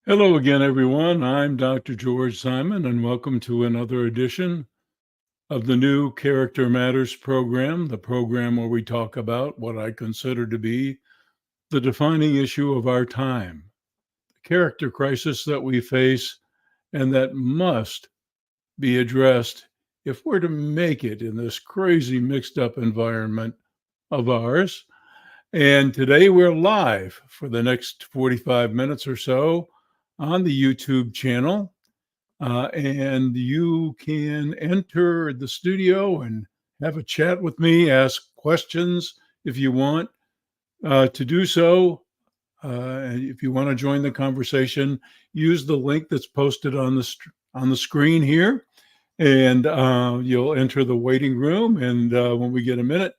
Hello again, everyone. I'm Dr. George Simon, and welcome to another edition of the new Character Matters program, the program where we talk about what I consider to be the defining issue of our time, the character crisis that we face and that must be addressed if we're to make it in this crazy, mixed up environment of ours. And today we're live for the next 45 minutes or so on the YouTube channel. And you can enter the studio and have a chat with me, ask questions if you want to do so. If you want to join the conversation, use the link that's posted on the screen here, and you'll enter the waiting room. And when we get a minute,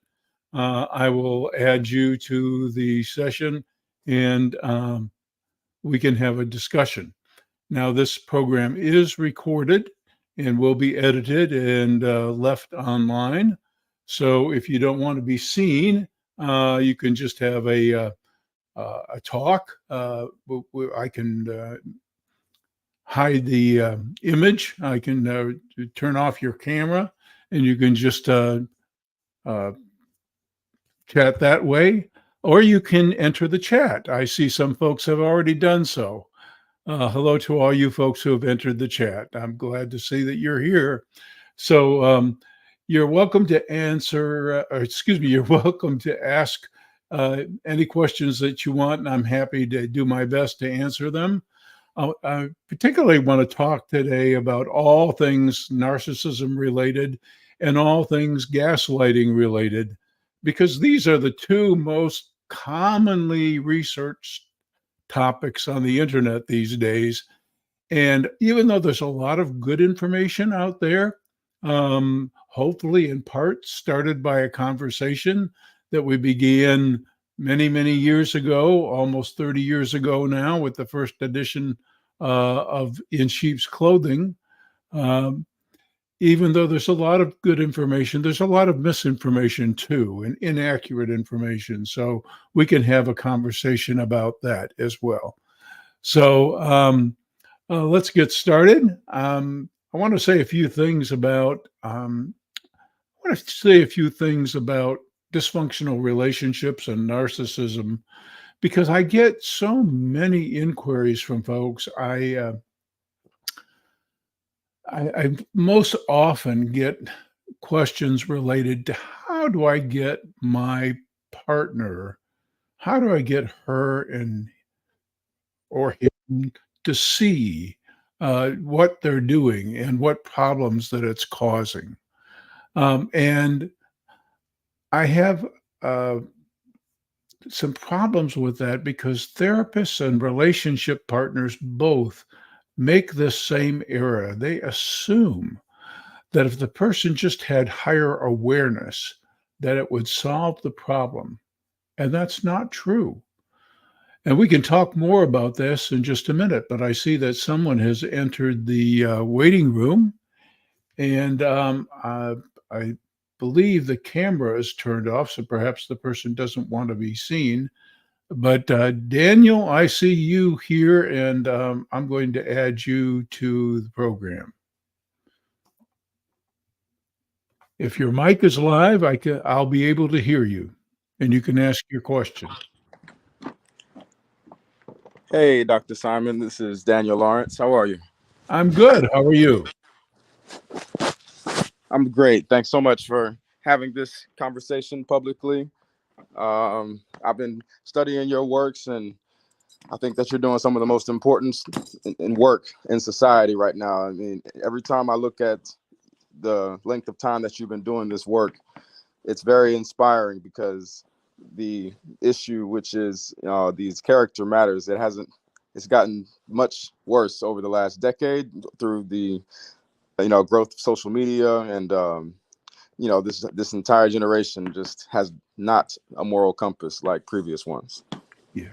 I will add you to the session, and we can have a discussion. Now, this program is recorded and will be edited and left online. So if you don't want to be seen, you can just have a talk. I can hide the image. I can turn off your camera, and you can just chat that way. Or you can enter the chat. I see some folks have already done so. Hello to all you folks who have entered the chat. I'm glad to see that you're here. So you're welcome to you're welcome to ask any questions that you want, and I'm happy to do my best to answer them. I particularly want to talk today about all things narcissism related and all things gaslighting related, because these are the two most commonly researched topics on the internet these days. And even though there's a lot of good information out there, hopefully in part started by a conversation that we began many, many years ago, almost 30 years ago now, with the first edition of In Sheep's Clothing. Um, Even though there's a lot of good information, there's a lot of misinformation too, and inaccurate information. So we can have a conversation about that as well. So let's get started. I want to say a few things about. I want to say a few things about dysfunctional relationships and narcissism because I get so many inquiries from folks. I most often get questions related to how do I get my partner, how do I get her and or him to see what they're doing and what problems that it's causing. And I have some problems with that because therapists and relationship partners both make this same error. They assume that if the person just had higher awareness, that it would solve the problem. And that's not true. And we can talk more about this in just a minute, but I see that someone has entered the waiting room, and I believe the camera is turned off, so perhaps the person doesn't want to be seen. But Daniel, I see you here, and I'm going to add you to the program. If your mic is live, I'll be able to hear you, and you can ask your question. Hey, Dr. Simon, this is Daniel Lawrence. How are you? I'm good. How are you? I'm great. Thanks so much for having this conversation publicly. I've been studying your works, and I think that you're doing some of the most important in work in society right now. I mean, every time I look at the length of time that you've been doing this work, it's very inspiring because the issue, which is these character matters, it's gotten much worse over the last decade through the growth of social media, and this entire generation just has not a moral compass like previous ones. Yeah.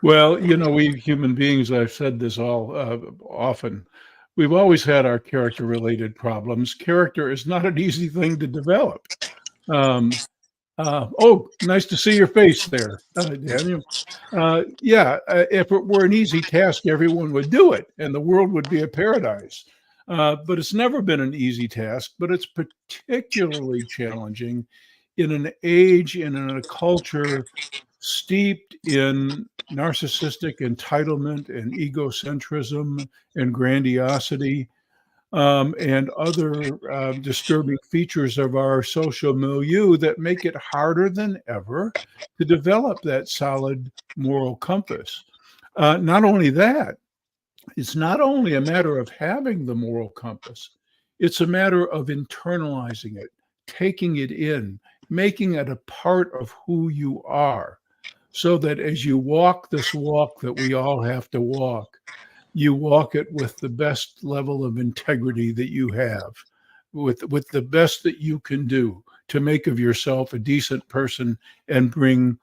Well, we human beings, I've said this all often, we've always had our character related problems. Character is not an easy thing to develop. Um, Oh, nice to see your face there, Daniel. Yeah, if it were an easy task, everyone would do it and the world would be a paradise. But it's never been an easy task, but it's particularly challenging in an age and in a culture steeped in narcissistic entitlement and egocentrism and grandiosity, and other disturbing features of our social milieu that make it harder than ever to develop that solid moral compass. Not only that, it's not only a matter of having the moral compass, it's a matter of internalizing it, taking it in, making it a part of who you are, so that as you walk this walk that we all have to walk, you walk it with the best level of integrity that you have, with the best that you can do to make of yourself a decent person and bring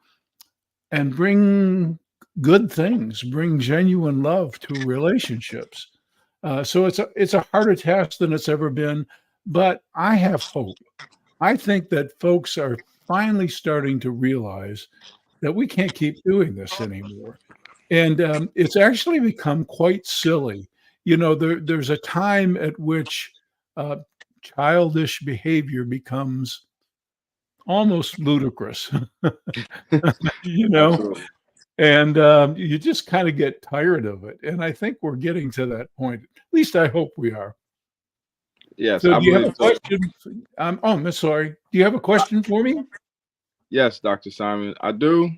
good things, bring genuine love to relationships. So it's a harder task than it's ever been, but I have hope. I think that folks are finally starting to realize that we can't keep doing this anymore. And it's actually become quite silly. There's a time at which uh, childish behavior becomes almost ludicrous, you know, Absolutely. and you just kind of get tired of it. And I think we're getting to that point. At least I hope we are. Yes, So, I do you have a believe so. question? Oh, I'm sorry. Do you have a question for me? Yes, Dr. Simon, I do.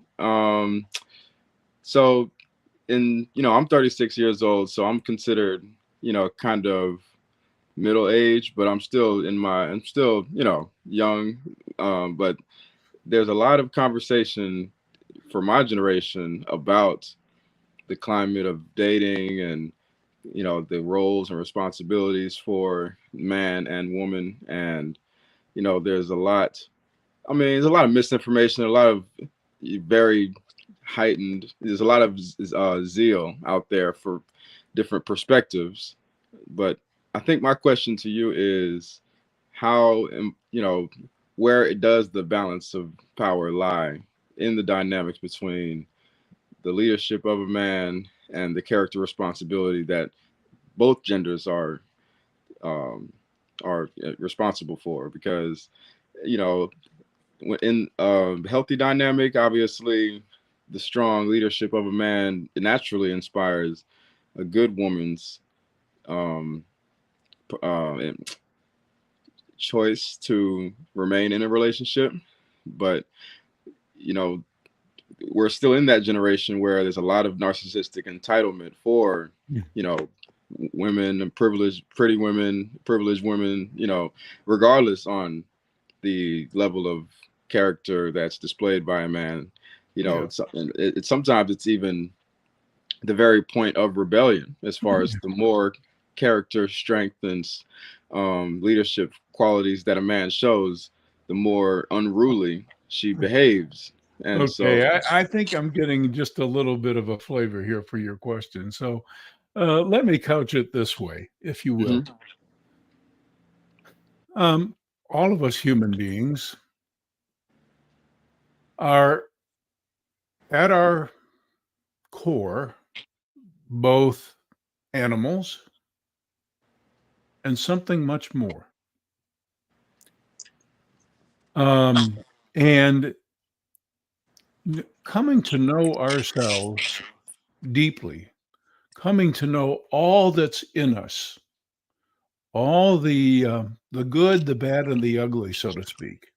So I'm 36 years old, so I'm considered, kind of middle age, but I'm still, young. But there's a lot of conversation for my generation about the climate of dating and, the roles and responsibilities for man and woman. And, there's a lot, there's a lot of misinformation, a lot of very heightened, there's a lot of zeal out there for different perspectives. But I think my question to you is how, where it does the balance of power lie in the dynamics between the leadership of a man and the character responsibility that both genders um, are responsible for? Because you know in a healthy dynamic, obviously, the strong leadership of a man naturally inspires a good woman's um, choice to remain in a relationship. But you know, we're still in that generation where there's a lot of narcissistic entitlement for Yeah. you know women and privileged women. Regardless on the level of character that's displayed by a man. Yeah. Sometimes it's even the very point of rebellion, as far as the more character strength and leadership qualities that a man shows, the more unruly she behaves. And Okay, so, I think I'm getting just a little bit of a flavor here for your question. So let me couch it this way, if you will. mhm, Um, all of us human beings are at our core both animals and something much more. And coming to know ourselves deeply, coming to know all that's in us, all the good, the bad, and the ugly, so to speak.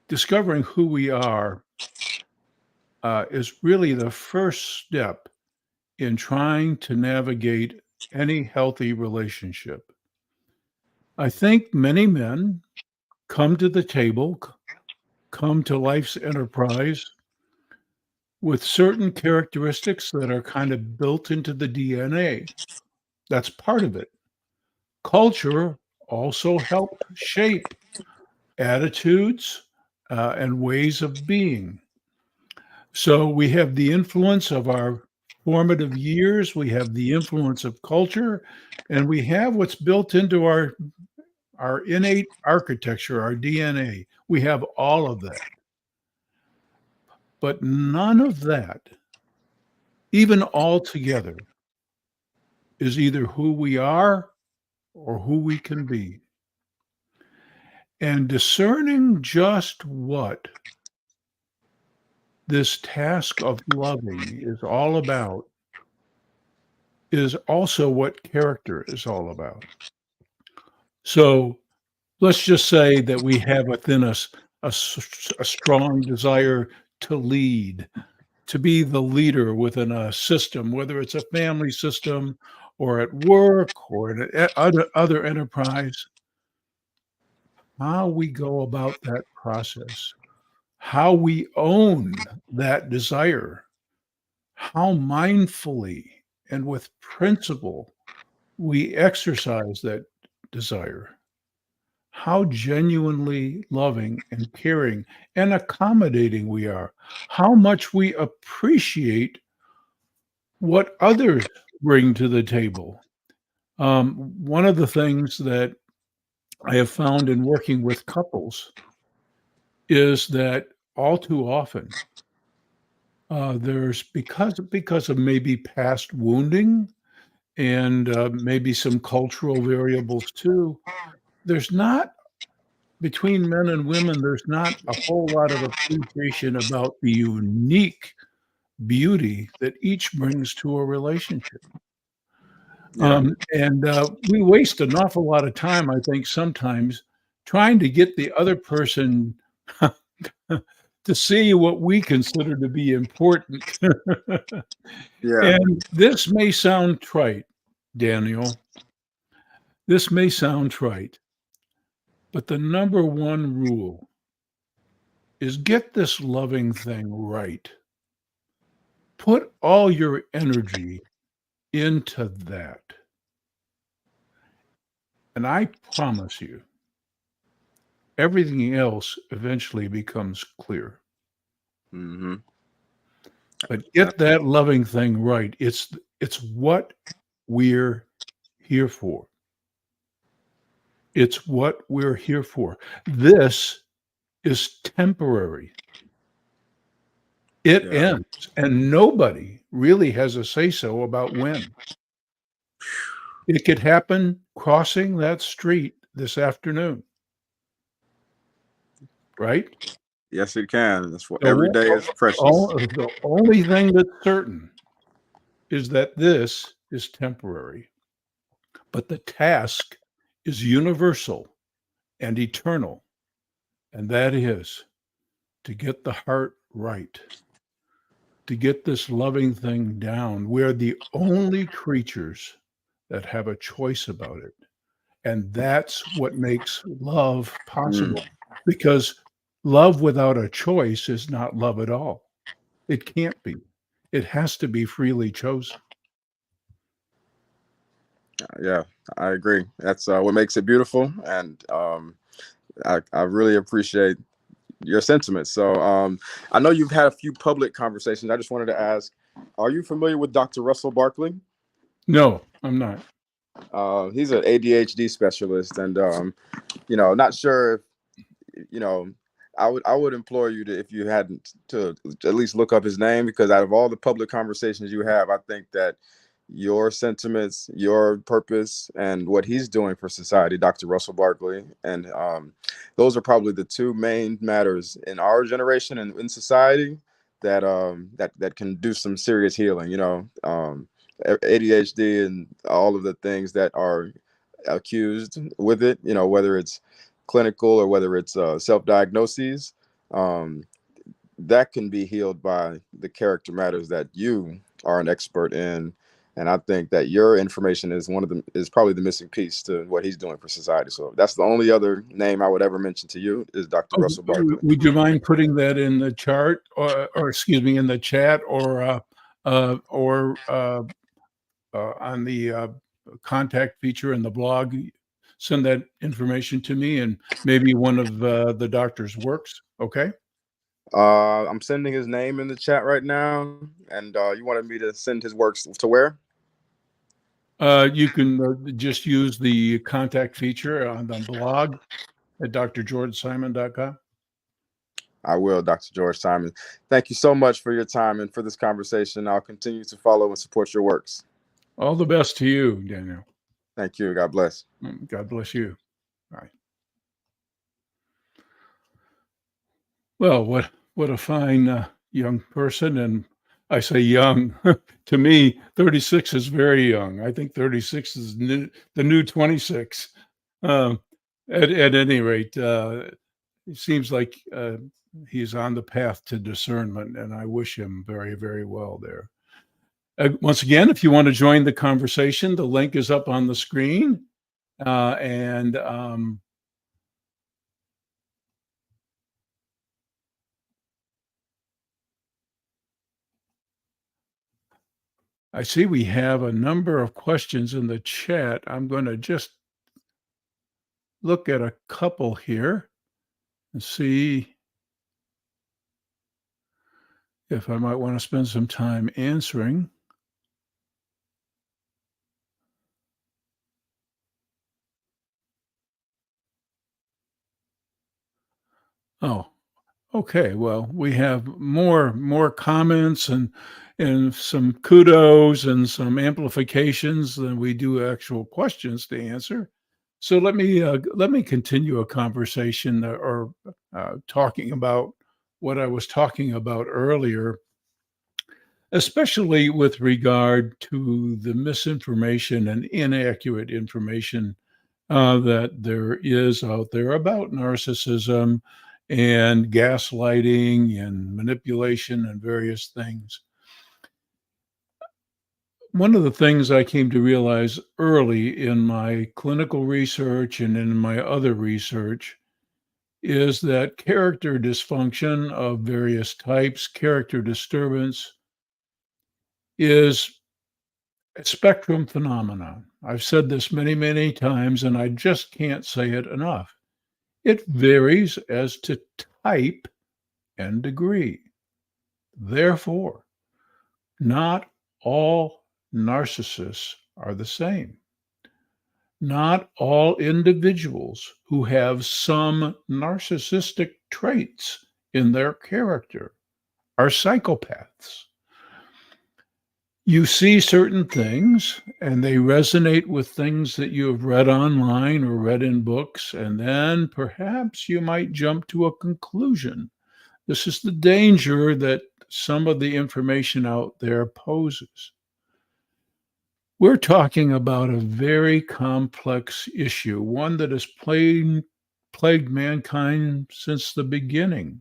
Discovering who we are is really the first step in trying to navigate any healthy relationship. I think many men come to the table, come to life's enterprise with certain characteristics that are kind of built into the DNA. That's part of it. Culture also helped shape attitudes and ways of being. So we have the influence of our formative years, we have the influence of culture, and we have what's built into our innate architecture, our DNA. We have all of that. But none of that, even all together, is either who we are or who we can be. And discerning just what this task of loving is all about is also what character is all about. So let's just say that we have within us a strong desire to lead, to be the leader within a system, whether it's a family system or at work or in other enterprise. How we go about that process, how we own that desire, how mindfully and with principle we exercise that desire, how genuinely loving and caring and accommodating we are, how much we appreciate what others bring to the table. One of the things that I have found in working with couples is that all too often there's because of maybe past wounding and maybe some cultural variables too. There's not between men and women. There's not a whole lot of appreciation about the unique beauty that each brings to a relationship. Yeah. And we waste an awful lot of time, I think, sometimes trying to get the other person to see what we consider to be important. Yeah. And this may sound trite, Daniel. This may sound trite, but the number one rule is get this loving thing right. Put all your energy into that. And I promise you, everything else eventually becomes clear. Mm-hmm. But get that loving thing right. It's what we're here for. It's what we're here for. This is temporary. It Yeah. ends, and nobody really has a say so about when. It could happen crossing that street this afternoon, right? Yes, it can. That's what The, every day o- is precious. the only thing that's certain is that this is temporary, but the task is universal and eternal, and that is to get the heart right, to get this loving thing down. We're the only creatures that have a choice about it. And that's what makes love Mm. possible, because love without a choice is not love at all. It can't be. It has to be freely chosen. Yeah, I agree. That's what makes it beautiful, and I really appreciate your sentiments. So I know you've had a few public conversations. I just wanted to ask, are you familiar with Dr. Russell Barkley? No, I'm not. He's an ADHD specialist, and not sure if I would implore you to, if you hadn't, to at least look up his name, because out of all the public conversations you have, I think that your sentiments, your purpose, and what he's doing for society, Dr. Russell Barkley, and those are probably the two main matters in our generation and in society that can do some serious healing. ADHD and all of the things that are accused with it. Whether it's clinical or whether it's self-diagnoses, um, that can be healed by the character matters that you are an expert in. And I think that your information is probably the missing piece to what he's doing for society. So that's the only other name I would ever mention to you, is Dr. Russell Barkley. Would you mind putting that in the chart, or excuse me, in the chat, or on the contact feature in the blog? Send that information to me and maybe one of the doctor's works. Okay. I'm sending his name in the chat right now, and you wanted me to send his works to where? You can just use the contact feature on the blog at drgeorgesimon.com. I will, Dr. George Simon. Thank you so much for your time and for this conversation. I'll continue to follow and support your works. All the best to you, Daniel. Thank you. God bless. God bless you. Bye. Well, what a fine young person, and I say young. To me, 36 is very young. I think 36 is the new 26. Um, at any rate, it seems like he's on the path to discernment, and I wish him very, very well there. Once again, if you want to join the conversation, the link is up on the screen, and I see we have a number of questions in the chat. I'm going to just look at a couple here and see if I might want to spend some time answering. Oh, okay. Well, we have more comments and some kudos and some amplifications than we do actual questions to answer. So let me continue a conversation or talking about what I was talking about earlier, especially with regard to the misinformation and inaccurate information that there is out there about narcissism and gaslighting and manipulation and various things. One of the things I came to realize early in my clinical research and in my other research is that character dysfunction of various types, character disturbance, is a spectrum phenomenon. I've said this many, many times, and I just can't say it enough. It varies as to type and degree. Therefore, not all narcissists are the same. Not all individuals who have some narcissistic traits in their character are psychopaths. You see certain things and they resonate with things that you have read online or read in books, and then perhaps you might jump to a conclusion. This is the danger that some of the information out there poses. We're talking about a very complex issue, one that has plagued mankind since the beginning.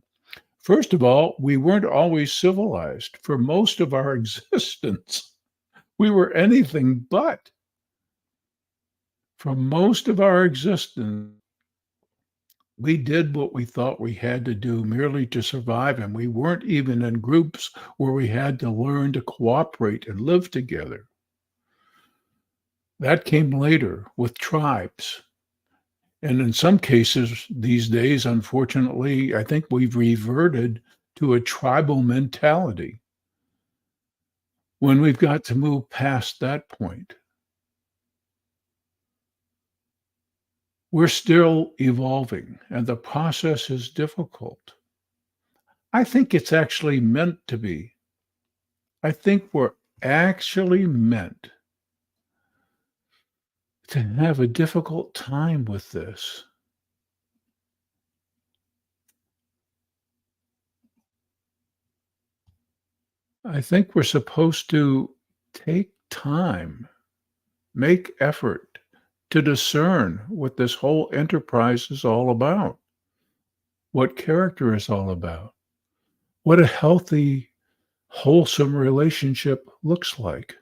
First of all, we weren't always civilized. For most of our existence, we were anything but. For most of our existence, we did what we thought we had to do merely to survive, and we weren't even in groups where we had to learn to cooperate and live together. That came later with tribes. And in some cases these days, unfortunately, I think we've reverted to a tribal mentality when we've got to move past that point. We're still evolving, and the process is difficult. I think it's actually meant to be. I think we're actually meant to have a difficult time with this. I think we're supposed to take time, make effort to discern what this whole enterprise is all about, what character is all about, what a healthy, wholesome relationship looks like.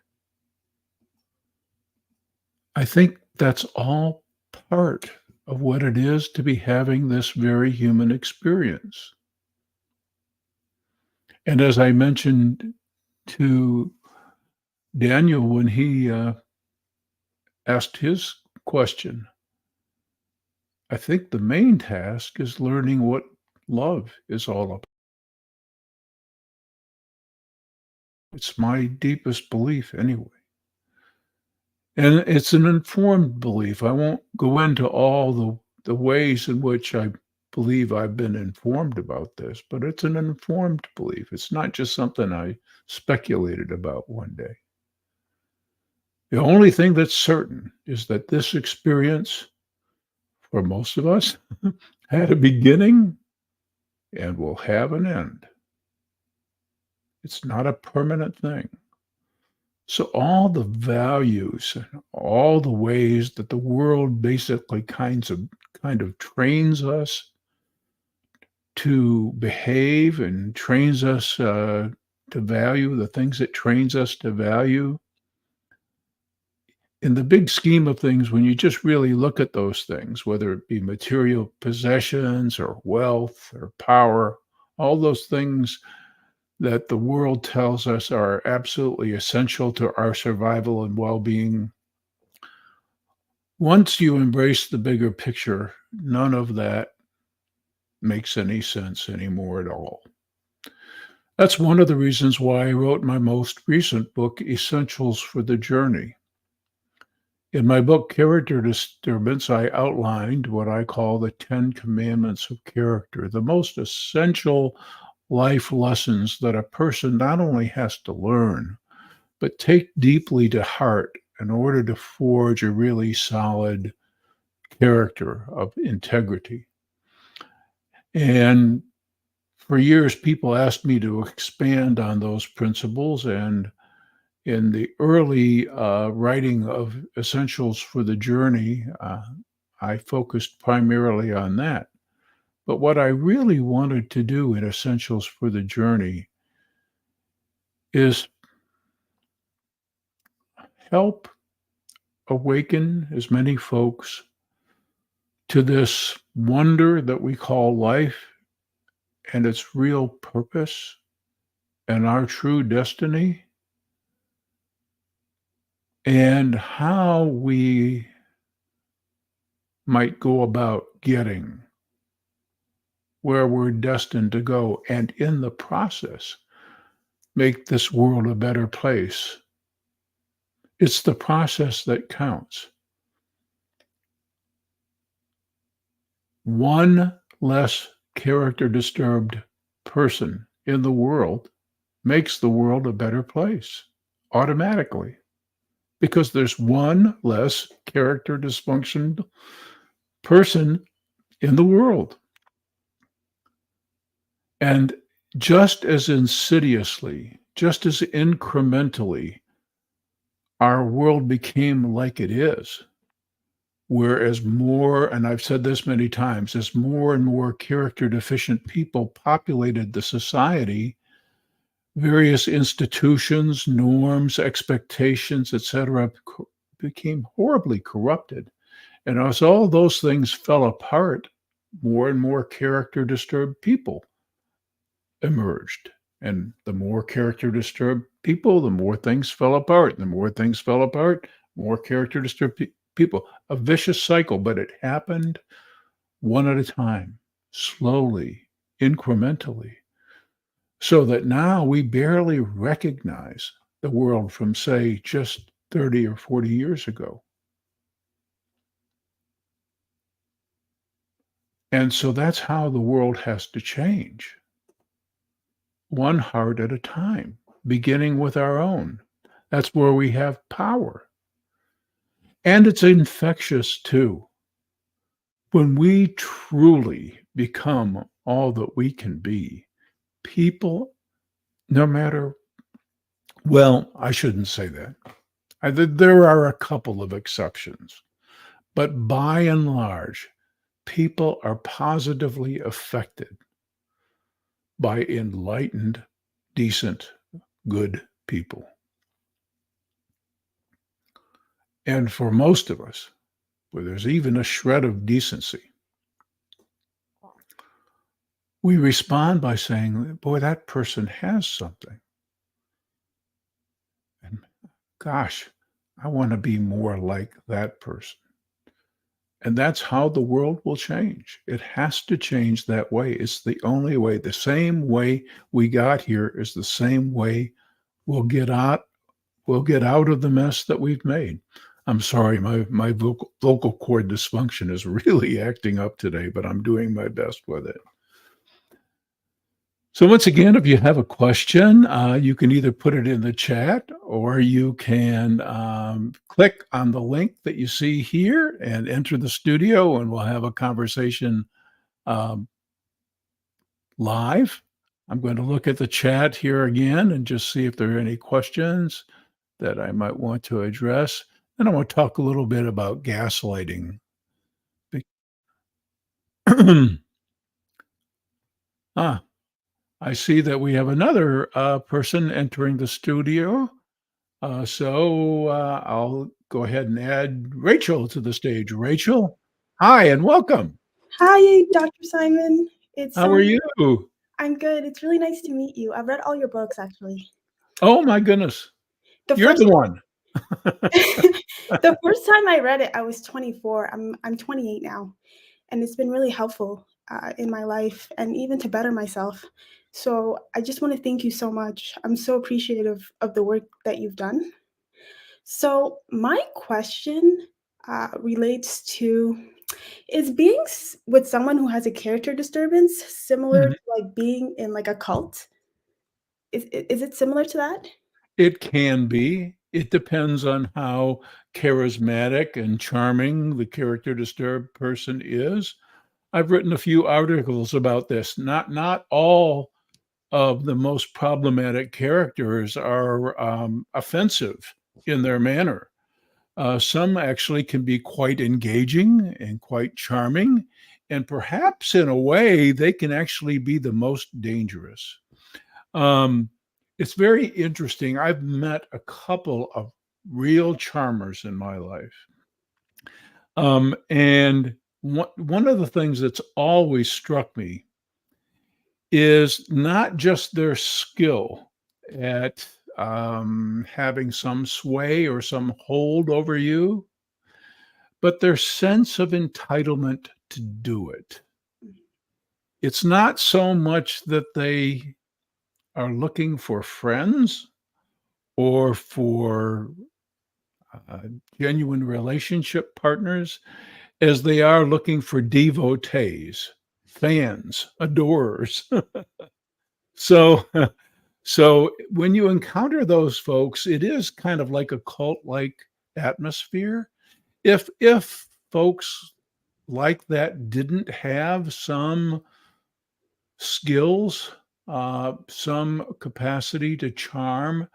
I think that's all part of what it is to be having this very human experience. And as I mentioned to Daniel when he asked his question, I think the main task is learning what love is all about. It's my deepest belief, anyway. And it's an informed belief. I won't go into all the ways in which I believe I've been informed about this, but it's an informed belief. It's not just something I speculated about one day. The only thing that's certain is that this experience, for most of us, had a beginning and will have an end. It's not a permanent thing. So all the values, all the ways that the world basically kind of trains us to behave and trains us to value the things it trains us to value. In the big scheme of things, when you just really look at those things, whether it be material possessions or wealth or power, all those things that the world tells us are absolutely essential to our survival and well-being, once you embrace the bigger picture, none of that makes any sense anymore at all. That's one of the reasons why I wrote my most recent book, Essentials for the Journey. In my book, Character Disturbance, I outlined what I call the 10 Commandments of Character, the most essential life lessons that a person not only has to learn, but take deeply to heart in order to forge a really solid character of integrity. And for years, people asked me to expand on those principles. And in the early writing of Essentials for the Journey, I focused primarily on that. But what I really wanted to do in Essentials for the Journey is help awaken as many folks to this wonder that we call life and its real purpose and our true destiny, and how we might go about getting where we're destined to go, and in the process, make this world a better place. It's the process that counts. One less character disturbed person in the world makes the world a better place automatically, because there's one less character dysfunction person in the world. And just as insidiously, just as incrementally, our world became like it is, whereas more, and I've said this many times, as more and more character deficient people populated the society, various institutions, norms, expectations, etc., became horribly corrupted. And as all those things fell apart, more and more character disturbed people emerged. And the more character disturbed people, the more things fell apart. The more things fell apart, more character disturbed people. A vicious cycle, but it happened one at a time, slowly, incrementally, so that now we barely recognize the world from, say, just 30 or 40 years ago. And so that's how the world has to change, one heart at a time, beginning with our own. That's where we have power. And it's infectious too. When we truly become all that we can be, people, no matter, well, I shouldn't say that. There are a couple of exceptions, but by and large, people are positively affected by enlightened, decent, good people. And for most of us, where there's even a shred of decency, we respond by saying, boy, that person has something. And gosh, I want to be more like that person. And that's how the world will change. It has to change that way. It's the only way. The same way we got here is the same way we'll get out of the mess that we've made. I'm sorry, my vocal cord dysfunction is really acting up today, but I'm doing my best with it. So once again, if you have a question, you can either put it in the chat or you can click on the link that you see here and enter the studio, and we'll have a conversation um, live. I'm going to look at the chat here again and just see if there are any questions that I might want to address. And I want to talk a little bit about gaslighting. ah, I see that we have another person entering the studio. So I'll go ahead and add Rachel to the stage. Rachel, hi and welcome. Hi, Dr. Simon. It's How are you? I'm good. It's really nice to meet you. I've read all your books actually. Oh my goodness. The You're first the one. the first time I read it, I was 24. I'm 28 now, and it's been really helpful in my life and even to better myself. So I just want to thank you so much. I'm so appreciative of the work that you've done. So my question relates to is being with someone who has a character disturbance similar Mhm. to like being in like a cult? Is it similar to that? It can be. It depends on how charismatic and charming the character disturbed person is. I've written a few articles about this. Not all of the most problematic characters are offensive in their manner. Some actually can be quite engaging and quite charming, and perhaps in a way, they can actually be the most dangerous. Um, it's very interesting. I've met a couple of real charmers in my life. And one of the things that's always struck me is not just their skill at having some sway or some hold over you, but their sense of entitlement to do it. It's not so much that they are looking for friends or for uh, genuine relationship partners as they are looking for devotees, fans, adorers. so, so when you encounter those folks, it is kind of like a cult-like atmosphere. If folks like that didn't have some skills, some capacity to charm,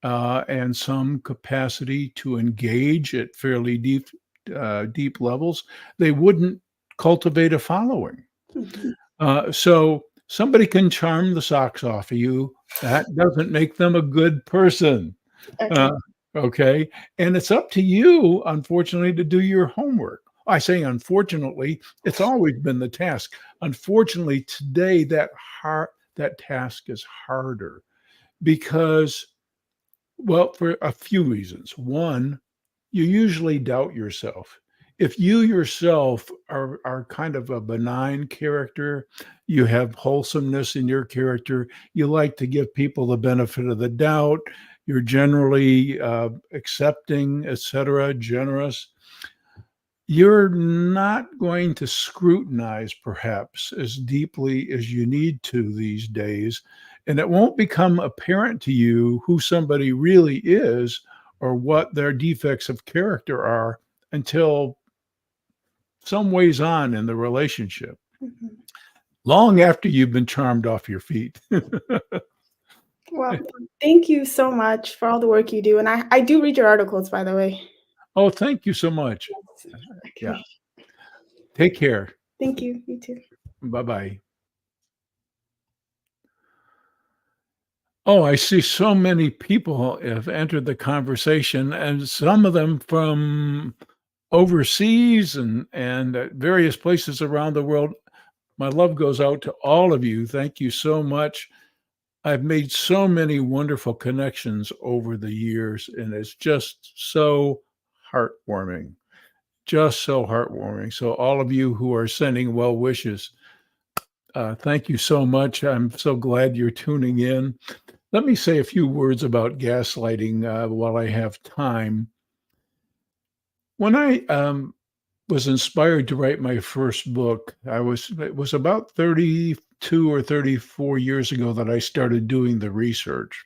and some capacity to engage at fairly deep levels, they wouldn't cultivate a following. Mhm. So somebody can charm the socks off of you. That doesn't make them a good person. Okay. Uh, okay. And it's up to you, unfortunately, to do your homework. I say, unfortunately, it's always been the task. Unfortunately, today that task is harder because, well, for a few reasons. One, you usually doubt yourself. If you yourself are kind of a benign character, you have wholesomeness in your character, you like to give people the benefit of the doubt, you're generally accepting, etc., generous, you're not going to scrutinize perhaps as deeply as you need to these days. And it won't become apparent to you who somebody really is or what their defects of character are until some ways on in the relationship, Mhm. long after you've been charmed off your feet. Well, thank you so much for all the work you do. And I do read your articles, by the way. Oh, thank you so much. Yeah. Okay. Take care. Thank you. You too. Bye bye. Oh, I see so many people have entered the conversation, and some of them from overseas and at various places around the world. My love goes out to all of you. Thank you so much. I've made so many wonderful connections over the years, and it's just so heartwarming. Just so heartwarming. So, all of you who are sending well wishes, thank you so much. I'm so glad you're tuning in. Let me say a few words about gaslighting while I have time. When I was inspired to write my first book, it was about 32 or 34 years ago that I started doing the research.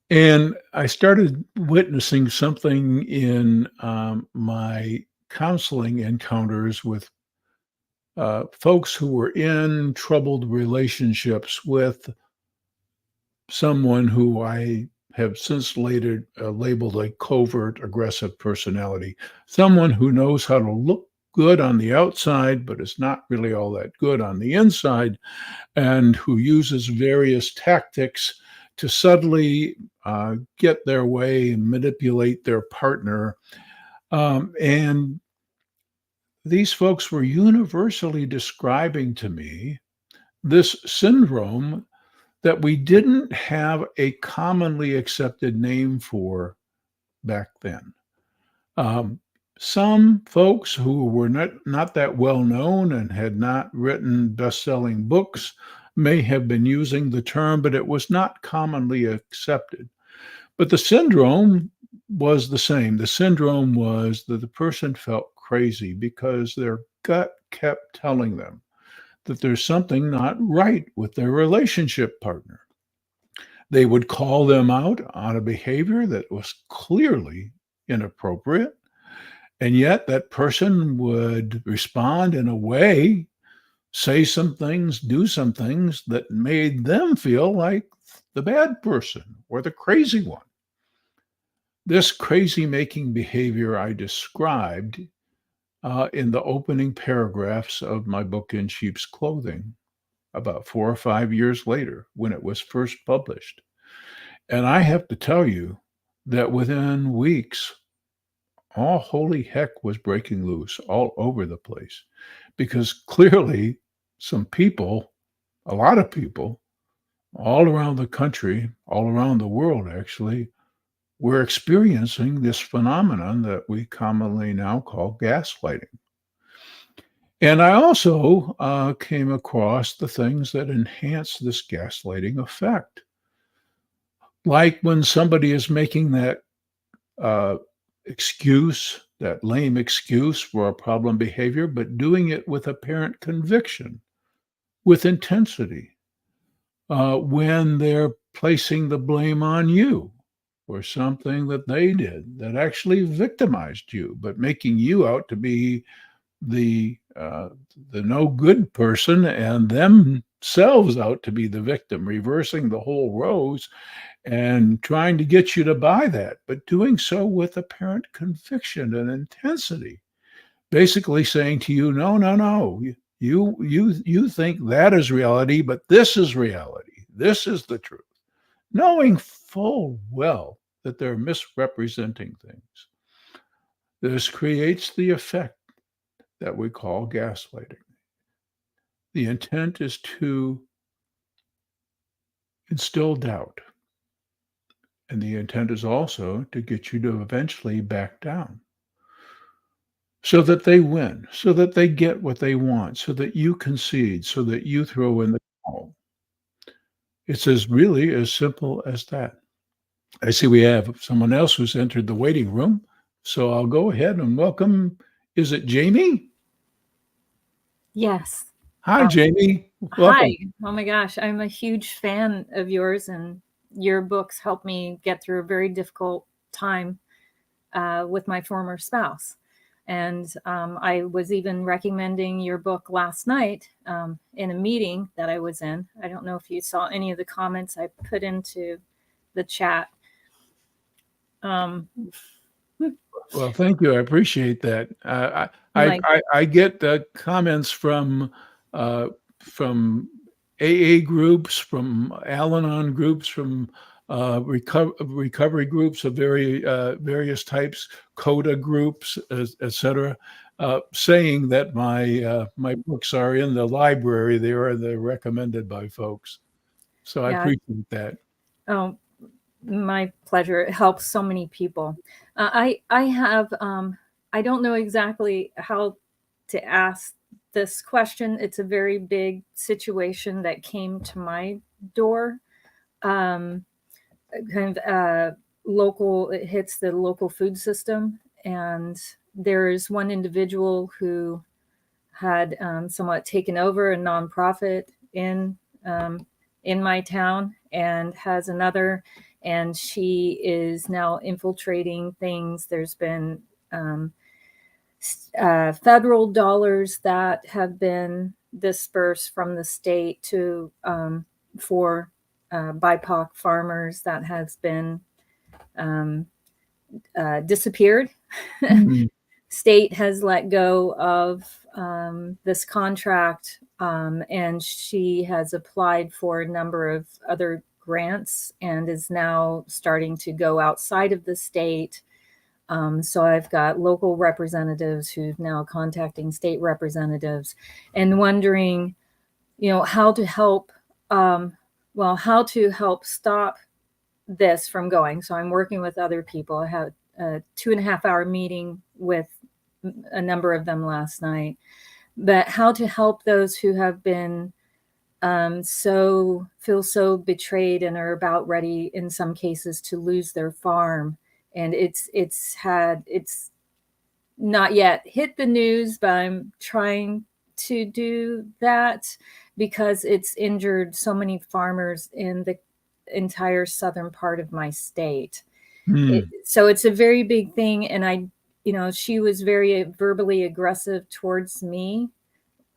And I started witnessing something in my counseling encounters with folks who were in troubled relationships with someone who I have since later labeled a covert aggressive personality, someone who knows how to look good on the outside, but is not really all that good on the inside, and who uses various tactics to subtly get their way, manipulate their partner. And these folks were universally describing to me this syndrome that we didn't have a commonly accepted name for back then. Um, some folks who were not that well known and had not written best-selling books may have been using the term, but it was not commonly accepted. But the syndrome was the same. The syndrome was that the person felt crazy because their gut kept telling them that there's something not right with their relationship partner. They would call them out on a behavior that was clearly inappropriate. And yet that person would respond in a way, say some things, do some things that made them feel like the bad person or the crazy one. This crazy making behavior I described in the opening paragraphs of my book, In Sheep's Clothing, about 4 or 5 years later when it was first published. And I have to tell you that within weeks, all holy heck was breaking loose all over the place because clearly some people, a lot of people, all around the country, all around the world actually, were experiencing this phenomenon that we commonly now call gaslighting. And I also came across the things that enhance this gaslighting effect. Like when somebody is making that uh, excuse, that lame excuse for a problem behavior, but doing it with apparent conviction, with intensity, when they're placing the blame on you for something that they did that actually victimized you, but making you out to be the uh, the no good person and themselves out to be the victim, reversing the whole roles and trying to get you to buy that, but doing so with apparent conviction and intensity, basically saying to you, no, no, no, you think that is reality, but this is reality. This is the truth, knowing full well that they're misrepresenting things. This creates the effect that we call gaslighting. The intent is to instill doubt. And the intent is also to get you to eventually back down so that they win, so that they get what they want, so that you concede, so that you throw in the towel. It's as really as simple as that. I see we have someone else who's entered the waiting room. So I'll go ahead and welcome. Is it Jamie? Yes. Hi, Jamie. Hi. Welcome. Oh my gosh. I'm a huge fan of yours, and your books helped me get through a very difficult time with my former spouse. And I was even recommending your book last night in a meeting that I was in. I don't know if you saw any of the comments I put into the chat. Well, thank you. I appreciate that. Like, I get comments from AA groups, from Al-Anon groups, from recovery groups of various types, CODA groups, etc., saying that my books are in the library. They're recommended by folks. So I yeah. appreciate that. Oh, my pleasure. It helps so many people. I have I don't know exactly how to ask this question. It's a very big situation that came to my door. Kind of local. It hits the local food system, and there's one individual who had somewhat taken over a nonprofit in my town, and has another, and she is now infiltrating things. There's been federal dollars that have been dispersed from the state to for BIPOC farmers that has been disappeared. Mhm. State has let go of this contract, and she has applied for a number of other grants and is now starting to go outside of the state. So I've got local representatives who's now contacting state representatives and wondering, how to help, how to help stop this from going. So I'm working with other people. I had a 2.5-hour meeting with a number of them last night, but how to help those who have been feel so betrayed and are about ready in some cases to lose their farm. And it's not yet hit the news, but I'm trying to do that because it's injured so many farmers in the entire southern part of my state. So it's a very big thing. And she was very verbally aggressive towards me.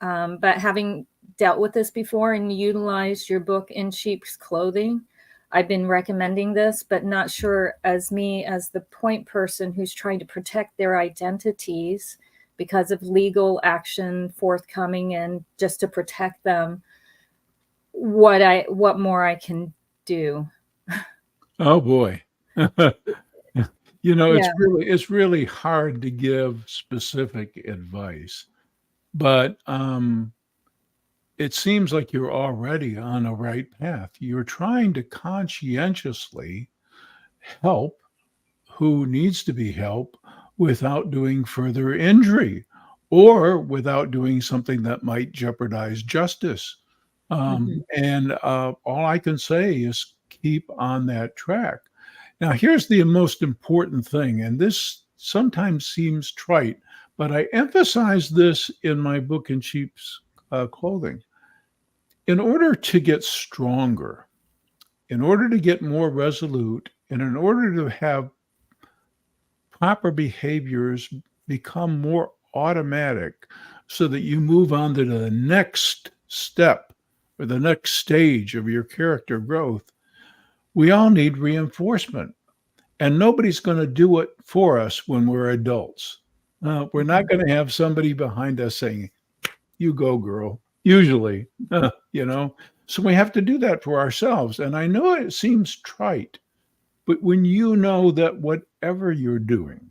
But having dealt with this before and utilized your book In Sheep's Clothing, I've been recommending this, but not sure as the point person who's trying to protect their identities because of legal action forthcoming and just to protect them, what more I can do. Oh boy. Yeah. It's really hard to give specific advice, but it seems like you're already on a right path. You're trying to conscientiously help who needs to be helped without doing further injury or without doing something that might jeopardize justice. And all I can say is keep on that track. Now, here's the most important thing, and this sometimes seems trite, but I emphasize this in my book In Sheep's Clothing. In order to get stronger, in order to get more resolute, and in order to have proper behaviors become more automatic so that you move on to the next step or the next stage of your character growth, we all need reinforcement. And nobody's going to do it for us when we're adults. We're not going to have somebody behind us saying, "You go, girl," usually, So we have to do that for ourselves. And I know it seems trite, but when you know that whatever you're doing,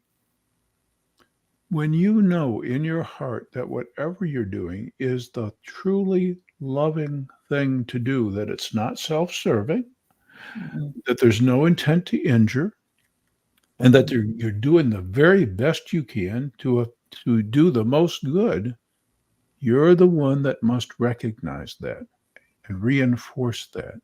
when you know in your heart that whatever you're doing is the truly loving thing to do, that it's not self-serving, that there's no intent to injure, and that you're doing the very best you can to do the most good, you're the one that must recognize that and reinforce that.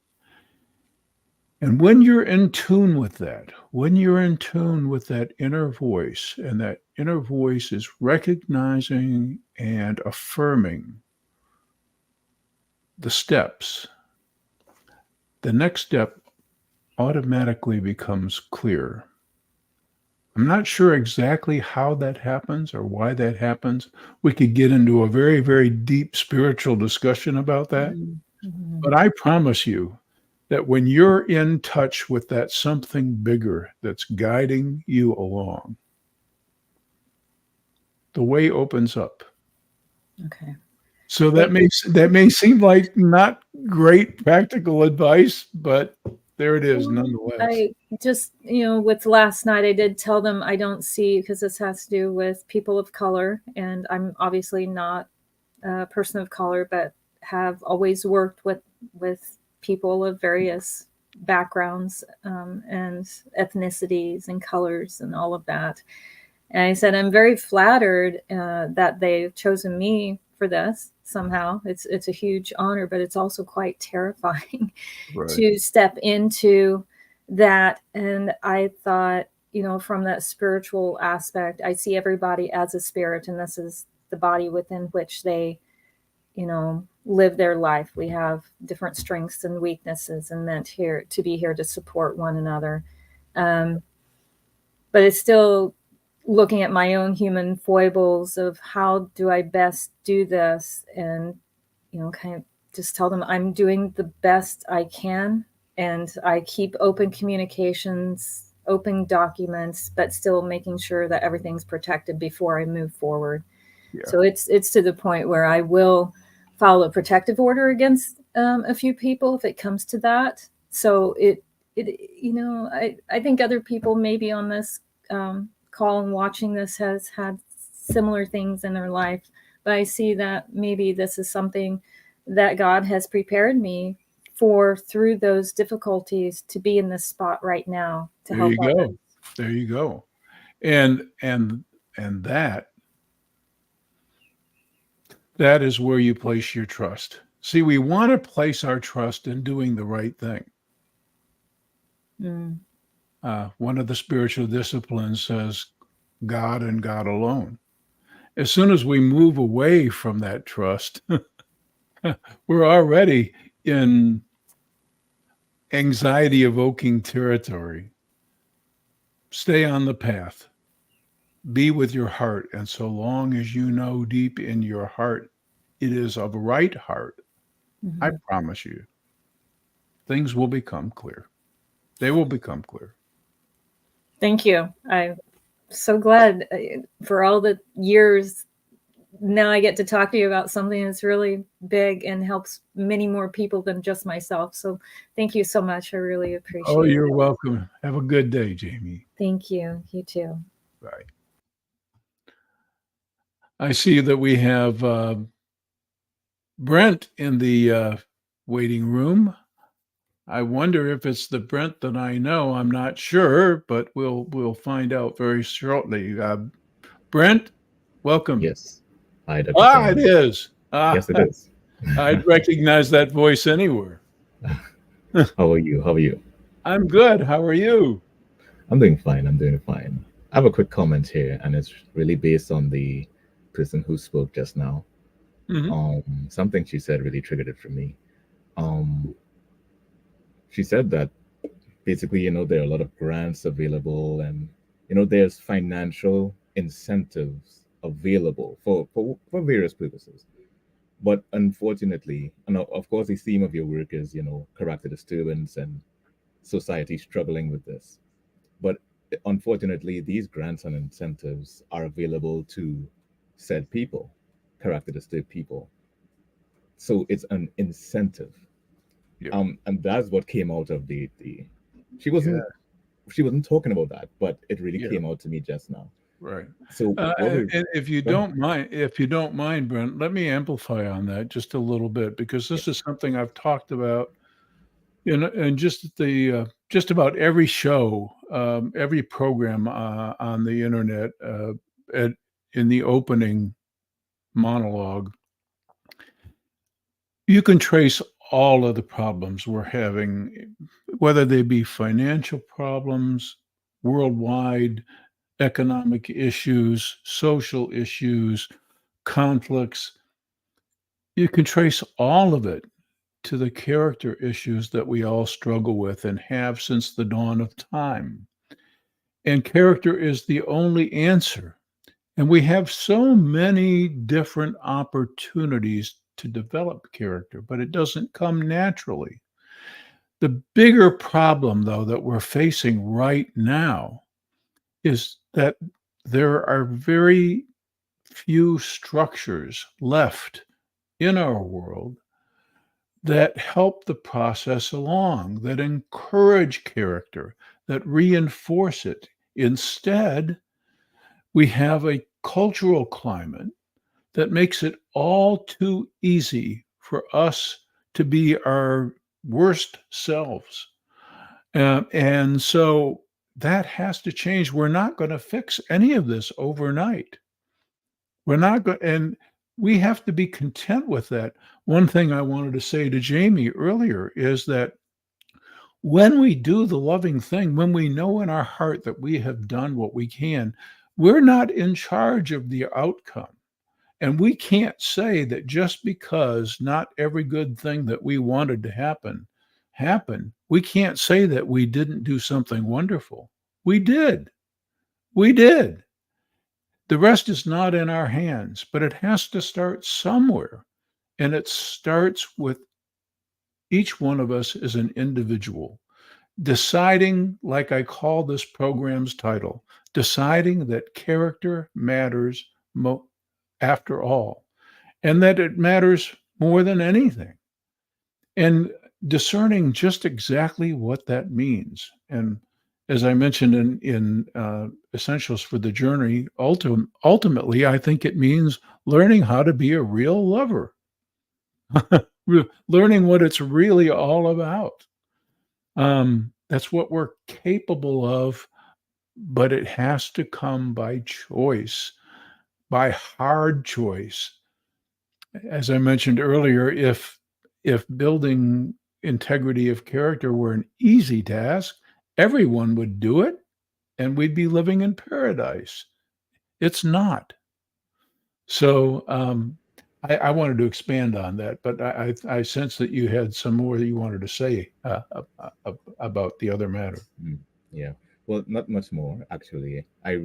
And when you're in tune with that, when you're in tune with that inner voice, and that inner voice is recognizing and affirming the steps, the next step automatically becomes clear. I'm not sure exactly how that happens or why that happens. We could get into a very, very deep spiritual discussion about that. But I promise you that when you're in touch with that something bigger that's guiding you along, the way opens up. Okay. So that may seem like not great practical advice, but there it is nonetheless. I just, with last night, I did tell them I don't see, because this has to do with people of color, and I'm obviously not a person of color, but have always worked with people of various backgrounds and ethnicities and colors and all of that. And I said, I'm very flattered that they've chosen me for this somehow. It's a huge honor, but it's also quite terrifying Right. to step into that. And I thought, from that spiritual aspect, I see everybody as a spirit, and this is the body within which they, live their life. We have different strengths and weaknesses, and meant here to be here to support one another. But it's still looking at my own human foibles of how do I best do this, and kind of just tell them I'm doing the best I can, and I keep open communications, open documents, but still making sure that everything's protected before I move forward. Yeah. So it's to the point where I will file a protective order against a few people if it comes to that. So I think other people maybe on this call and watching this has had similar things in their life, but I see that maybe this is something that God has prepared me for through those difficulties to be in this spot right now to There help you go. others. There you go. And that is where you place your trust. See, we want to place our trust in doing the right thing. Mm. One of the spiritual disciplines says God and God alone. As soon as we move away from that trust, we're already in anxiety evoking territory. Stay on the path. Be with your heart. And so long as you know deep in your heart, it is of right heart, I Mhm. promise you, things will become clear. They will become clear. Thank you. I'm so glad for all the years. Now I get to talk to you about something that's really big and helps many more people than just myself. So thank you so much. I really appreciate Oh, it. you're welcome. Have a good day, Jamie. Thank you. You too. Bye. I see that we have Brent in the waiting room. I wonder if it's the Brent that I know. I'm not sure, but we'll find out very shortly. Brent, welcome. Yes. Hi, Dr. It Sam. is. Yes, it is. I'd recognize that voice anywhere. How are you? How are you? I'm good. How are you? I'm doing fine. I'm doing fine. I have a quick comment here, and it's really based on the person who spoke just now. Something she said really triggered it for me. She said that basically, there are a lot of grants available, and there's financial incentives available for various purposes. But unfortunately, and of course, the theme of your work is, character disturbance and society struggling with this. But unfortunately, these grants and incentives are available to said people, character disturbed people. So it's an incentive. Yeah. And that's what came out of the she Yeah. wasn't talking about that, but it really Yeah. came out to me just now. Right. So what we And if you go ahead. don't mind, Brent, let me amplify on that just a little bit, because this is something I've talked about in just about every show, every program on the internet, in the opening monologue. You can trace all of the problems we're having, whether they be financial problems, worldwide economic issues, social issues, conflicts. You can trace all of it to the character issues that we all struggle with and have since the dawn of time. And character is the only answer. And we have so many different opportunities to develop character, but it doesn't come naturally. The bigger problem, though, that we're facing right now is that there are very few structures left in our world that help the process along, that encourage character, that reinforce it. Instead, we have a cultural climate that makes it all too easy for us to be our worst selves. And so that has to change. We're not going to fix any of this overnight. We're not going, and we have to be content with that. One thing I wanted to say to Jamie earlier is that when we do the loving thing, when we know in our heart that we have done what we can, we're not in charge of the outcome. And we can't say that just because not every good thing that we wanted to happen happened, we can't say that we didn't do something wonderful. We did. We did. The rest is not in our hands, but it has to start somewhere. And it starts with each one of us as an individual deciding, like I call this program's title, deciding that character matters after all, and that it matters more than anything, and discerning just exactly what that means. And as I mentioned in Essentials for the Journey, ultimately, I think it means learning how to be a real lover, learning what it's really all about. That's what we're capable of, but it has to come by choice, by hard choice. As I mentioned earlier, if building integrity of character were an easy task, everyone would do it and we'd be living in paradise. It's not. So I wanted to expand on that, but I sense that you had some more that you wanted to say about the other matter. Yeah. Well, not much more actually. I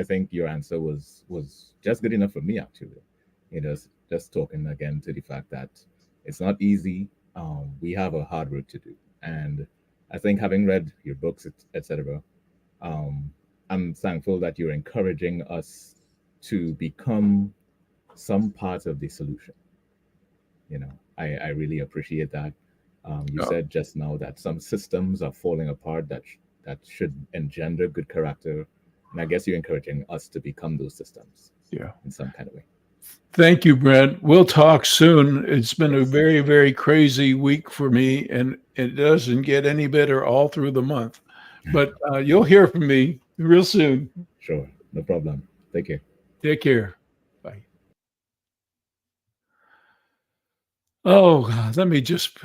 think your answer was just good enough for me actually. Just talking again to the fact that it's not easy. We have a hard work to do, and I think having read your books, etc., um, I'm thankful that you're encouraging us to become some part of the solution. I really appreciate that. You Oh, said just now that some systems are falling apart that should engender good character, and I guess you're encouraging us to become those systems yeah. in some kind of way. Thank you, Brent. We'll talk soon. It's been a Yes, very, very crazy week for me, and it doesn't get any better all through the month. But you'll hear from me real soon. sure, no problem. Thank you. Take care. Bye. Oh, let me just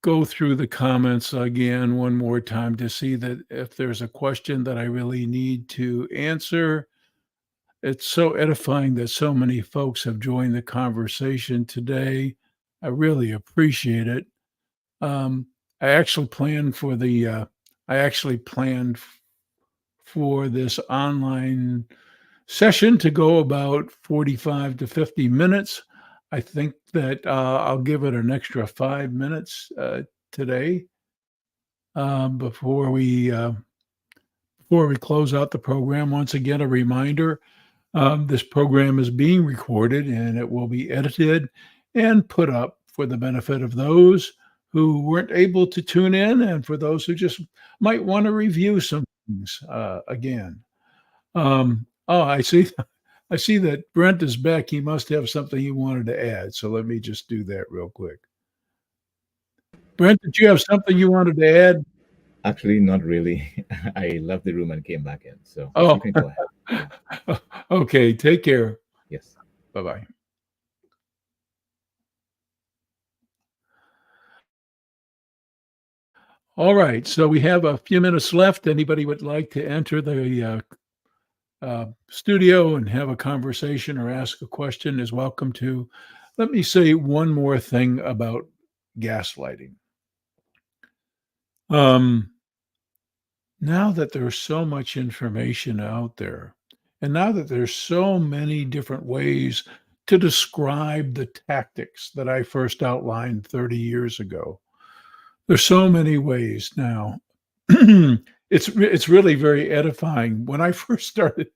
go through the comments again one more time to see that if there's a question that I really need to answer. It's so edifying that so many folks have joined the conversation today. I really appreciate it. Um, I actually planned for the I actually planned for this online session to go about 45 to 50 minutes. I think that I'll give it an extra 5 minutes today um, before we uh, before we close out the program. Once again, a reminder: this program is being recorded and it will be edited and put up for the benefit of those who weren't able to tune in and for those who just might want to review some things again. Oh, I see. I see that Brent is back. He must have something he wanted to add. So let me just do that real quick. Brent, did you have something you wanted to add? Actually, not really. I left the room and came back in, so Oh, you can go ahead. Yeah. okay. Take care. Yes. Bye bye. All right. So we have a few minutes left. Anybody would like to enter the studio and have a conversation or ask a question is welcome to. Let me say one more thing about gaslighting. Um, Now that there's so much information out there, and now that there's so many different ways to describe the tactics that I first outlined 30 years ago, there's so many ways now. It's really very edifying. When I first started,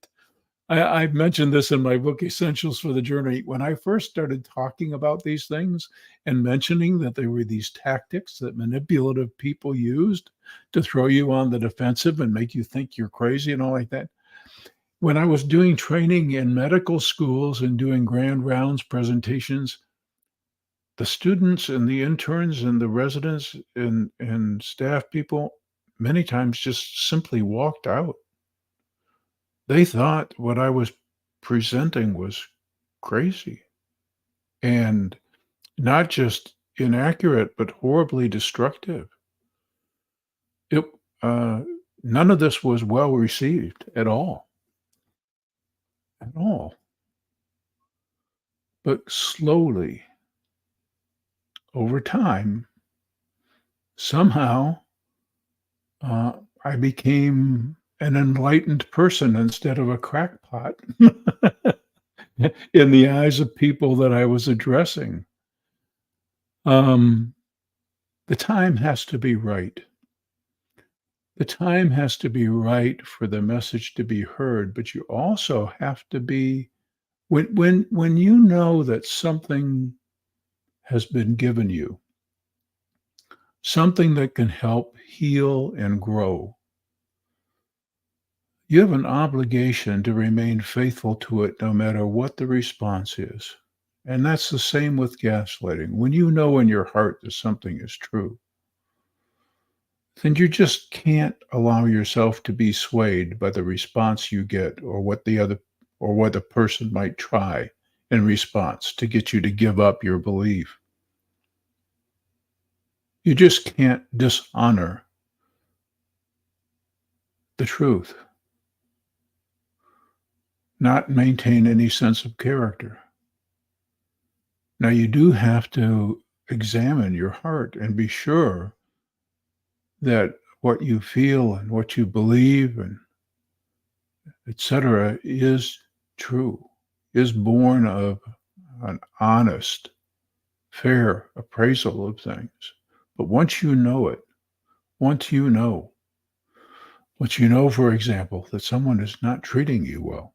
I mentioned this in my book, Essentials for the Journey. When I first started talking about these things and mentioning that there were these tactics that manipulative people used to throw you on the defensive and make you think you're crazy and all like that. When I was doing training in medical schools and doing grand rounds presentations, the students and the interns and the residents and staff people many times just simply walked out. They thought what I was presenting was crazy and not just inaccurate, but horribly destructive. It none of this was well received at all, at all. But slowly, over time, somehow I became an enlightened person instead of a crackpot in the eyes of people that I was addressing. The time has to be right. The time has to be right for the message to be heard, but you also have to be when you know that something has been given you, something that can help heal and grow, you have an obligation to remain faithful to it no matter what the response is. And that's the same with gaslighting. When you know in your heart that something is true, then you just can't allow yourself to be swayed by the response you get or what the person might try in response to get you to give up your belief. You just can't dishonor the truth, not maintain any sense of character. Now, you do have to examine your heart and be sure that what you feel and what you believe and etc. is true, is born of an honest, fair appraisal of things. But once you know it, once you know, for example, that someone is not treating you well,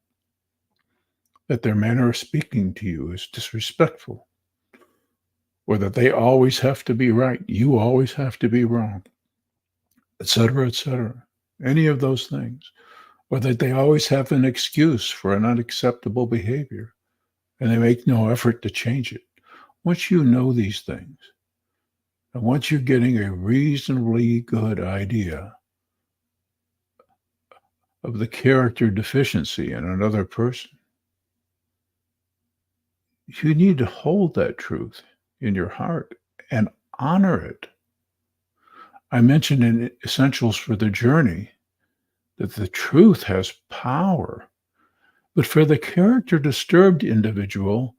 that their manner of speaking to you is disrespectful, or that they always have to be right, you always have to be wrong, etc., etc., any of those things, or that they always have an excuse for an unacceptable behavior and they make no effort to change it. Once you know these things, and once you're getting a reasonably good idea of the character deficiency in another person, you need to hold that truth in your heart and honor it. I mentioned in Essentials for the Journey that the truth has power, but for the character disturbed individual,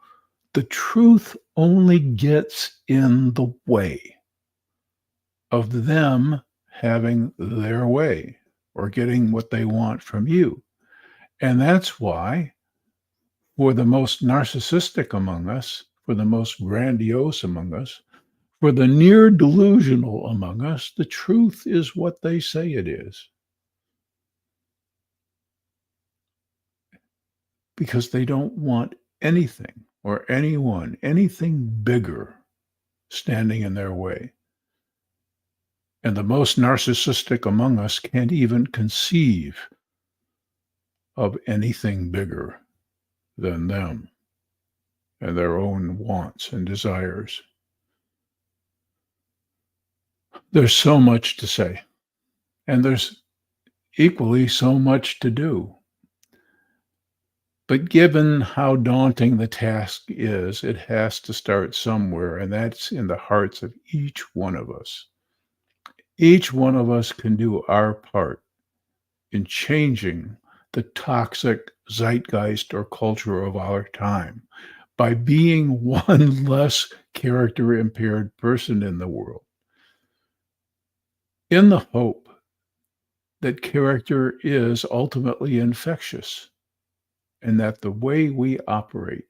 the truth only gets in the way of them having their way or getting what they want from you. And that's why, for the most narcissistic among us, for the most grandiose among us, for the near delusional among us, the truth is what they say it is. Because they don't want anything or anyone, anything bigger standing in their way. And the most narcissistic among us can't even conceive of anything bigger than them and their own wants and desires. There's so much to say, and there's equally so much to do. But given how daunting the task is, it has to start somewhere, and that's in the hearts of each one of us. Each one of us can do our part in changing the toxic zeitgeist or culture of our time by being one less character impaired person in the world, in the hope that character is ultimately infectious and that the way we operate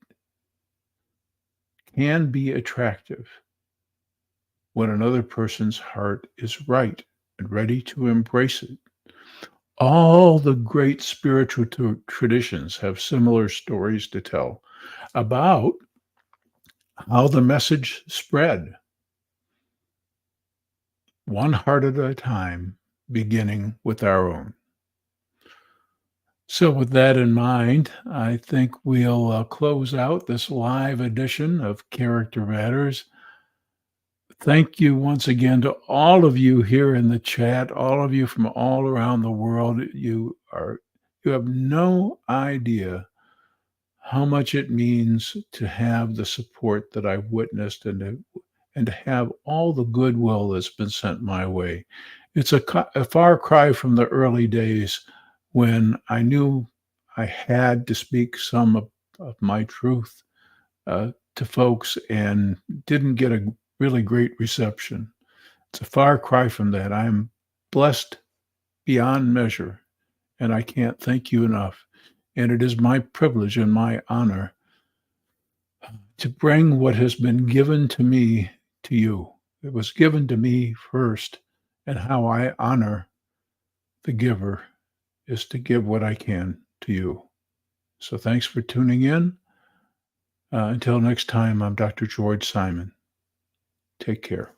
can be attractive when another person's heart is right and ready to embrace it. All the great spiritual traditions have similar stories to tell about how the message spread, one heart at a time, beginning with our own. So, with that in mind, I think we'll close out this live edition of Character Matters. Thank you once again to all of you here in the chat, all of you from all around the world. You have no idea how much it means to have the support that I've witnessed and to have all the goodwill that's been sent my way. It's a far cry from the early days when I knew I had to speak some of my truth to folks and didn't get a really great reception. It's a far cry from that. I'm blessed beyond measure, and I can't thank you enough. And it is my privilege and my honor to bring what has been given to me to you. It was given to me first, and how I honor the giver is to give what I can to you. So thanks for tuning in. Until next time, I'm Dr. George Simon. Take care.